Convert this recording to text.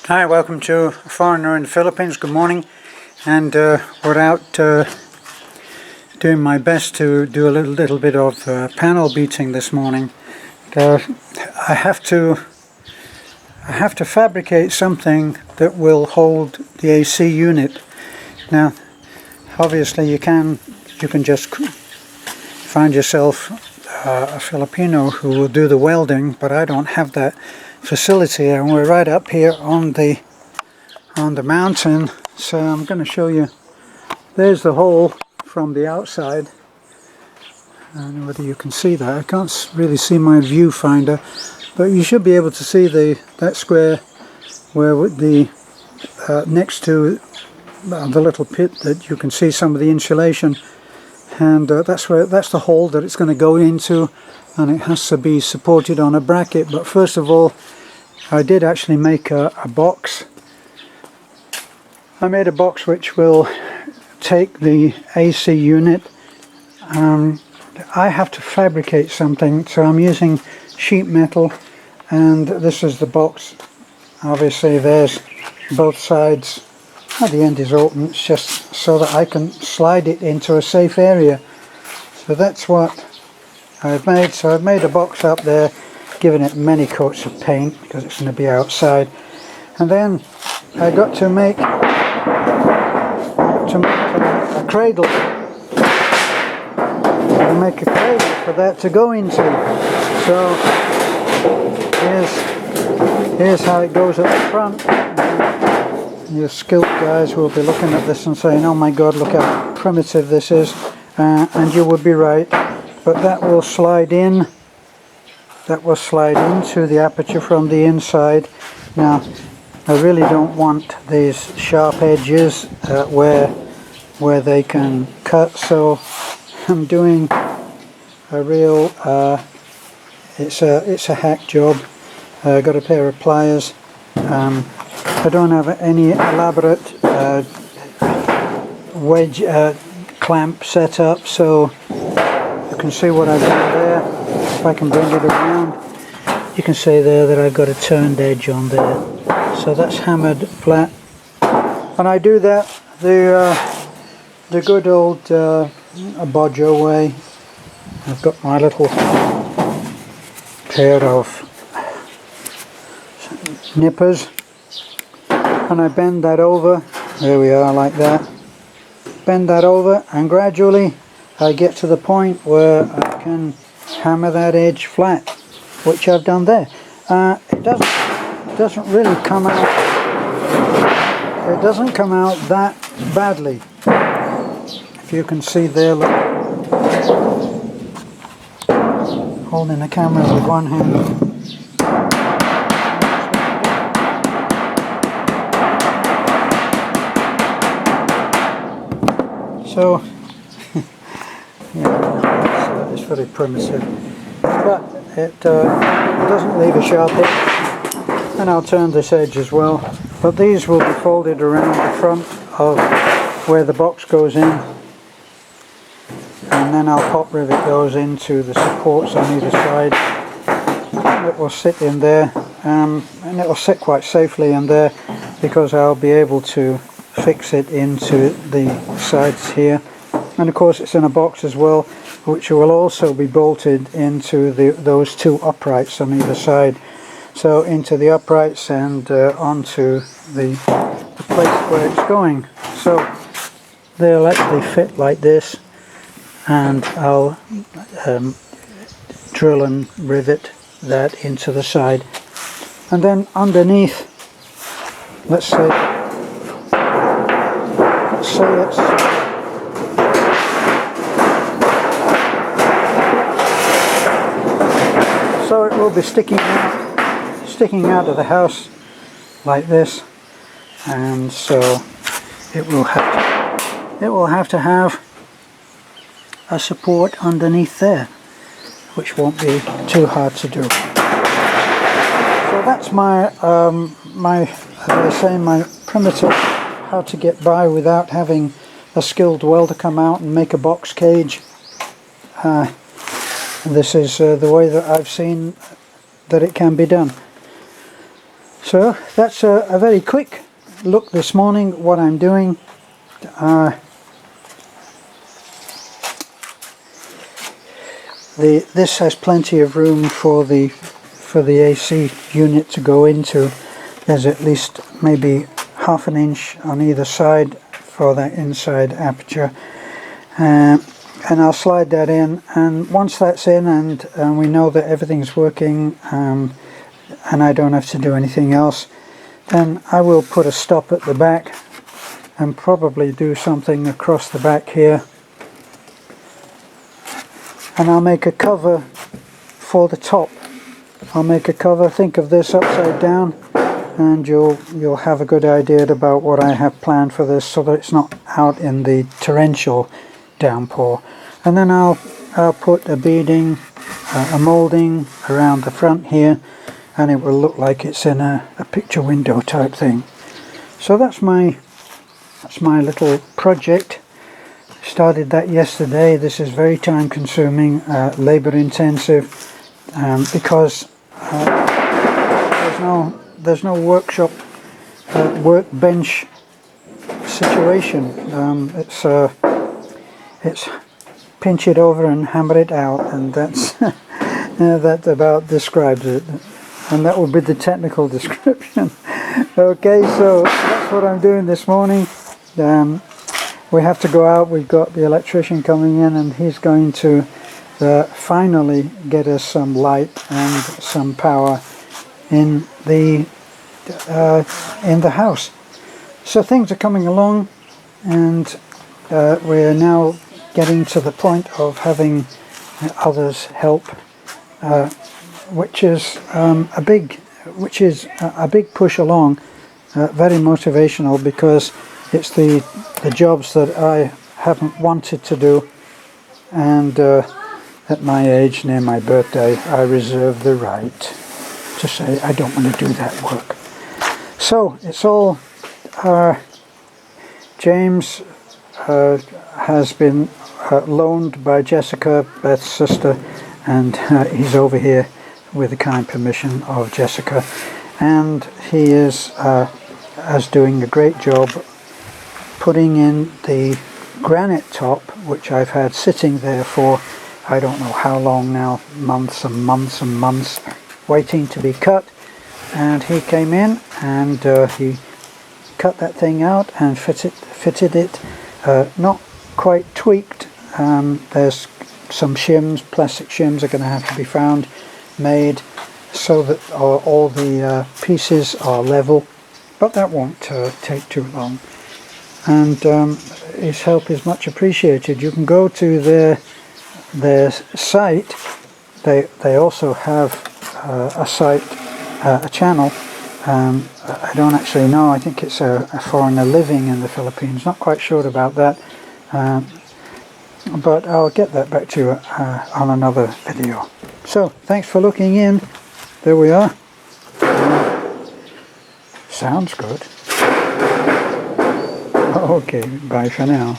Hi, welcome to A Foreigner in the Philippines. Good morning. And we're out doing my best to do a little bit of panel beating this morning. I have to fabricate something that will hold the AC unit. Now, obviously, you can just find yourself a Filipino who will do the welding, but I don't have that facility, and we're right up here on the mountain. So I'm going to show you. There's the hole from the outside. I don't know whether you can see that. I can't really see my viewfinder, but you should be able to see that square where the next to the little pit, that you can see some of the insulation, and that's the hole that it's going to go into, and it has to be supported on a bracket. But first of all, I did actually make a box. I made a box which will take the AC unit. I have to fabricate something, so I'm using sheet metal, and this is the box. Obviously there's both sides. At the end is open. It's just so that I can slide it into a safe area. So that's what I've made. So I've made a box up there, giving it many coats of paint because it's going to be outside. And then I got to make a cradle. To make a cradle for that to go into. So here's how it goes at the front. Your skilled guys will be looking at this and saying, "Oh my God, look how primitive this is," and you would be right. But that will slide in. That will slide into the aperture from the inside. Now, I really don't want these sharp edges where they can cut, so I'm doing a real. It's a hack job. I got a pair of pliers. I don't have any elaborate wedge clamp set up, so you can see what I've done there. If I can bring it around, you can see there that I've got a turned edge on there. So that's hammered flat, and I do that the good old Bojo way. I've got my little pair of nippers, and I bend that over. There we are, like that. Bend that over, and gradually I get to the point where I can hammer that edge flat, which I've done there. It doesn't really come out. It doesn't come out that badly. If you can see there, look. Holding the camera with one hand. So, yeah, it's very primitive, but it doesn't leave a sharp edge. And I'll turn this edge as well. But these will be folded around the front of where the box goes in, and then I'll pop rivet those into the supports on either side. It will sit in there, and it will sit quite safely in there because I'll be able to fix it into the sides here. And of course it's in a box as well, which will also be bolted into those two uprights on either side. So into the uprights and onto the place where it's going. So they'll actually fit like this, and I'll drill and rivet that into the side. And then underneath, let's say it's so it will be sticking out of the house like this, and so it will have to have a support underneath there, which won't be too hard to do. So that's my as I say, my primitive how to get by without having a skilled welder come out and make a box cage. This is the way that I've seen that it can be done. So that's a very quick look this morning what I'm doing. This has plenty of room for the AC unit to go into. There's at least maybe ½ an inch on either side for that inside aperture, and I'll slide that in, and once that's in and we know that everything's working and I don't have to do anything else, then I will put a stop at the back and probably do something across the back here, and I'll make a cover for the top. I'll make a cover, think of this upside down, and you'll have a good idea about what I have planned for this, so that it's not out in the torrential downpour. And then I'll put a beading, a moulding around the front here, and it will look like it's in a picture window type thing. So that's my little project. Started that yesterday. This is very time consuming, labor intensive, because there's no workshop, workbench situation. It's pinch it over and hammer it out, and that's that about describes it, and that will be the technical description. Okay, so that's what I'm doing this morning. We have to go out. We've got the electrician coming in, and he's going to finally get us some light and some power in the house. So things are coming along, and we're now getting to the point of having others help, which is a big push along, very motivational, because it's the jobs that I haven't wanted to do, and at my age, near my birthday, I reserve the right to say I don't want to do that work. So it's all James has been loaned by Jessica, Beth's sister, and he's over here with the kind permission of Jessica, and he is doing a great job putting in the granite top, which I've had sitting there for I don't know how long now, months and months and months, waiting to be cut. And he came in and he cut that thing out and fitted it, not quite tweaked. There's some shims, plastic shims are going to have to be found, made so that all the pieces are level, but that won't take too long. And his help is much appreciated. You can go to their site. They also have a site, a channel. I don't actually know. I think it's a foreigner living in the Philippines. Not quite sure about that, but I'll get that back to you on another video. So thanks for looking in. There we are. Sounds good. Okay, bye for now.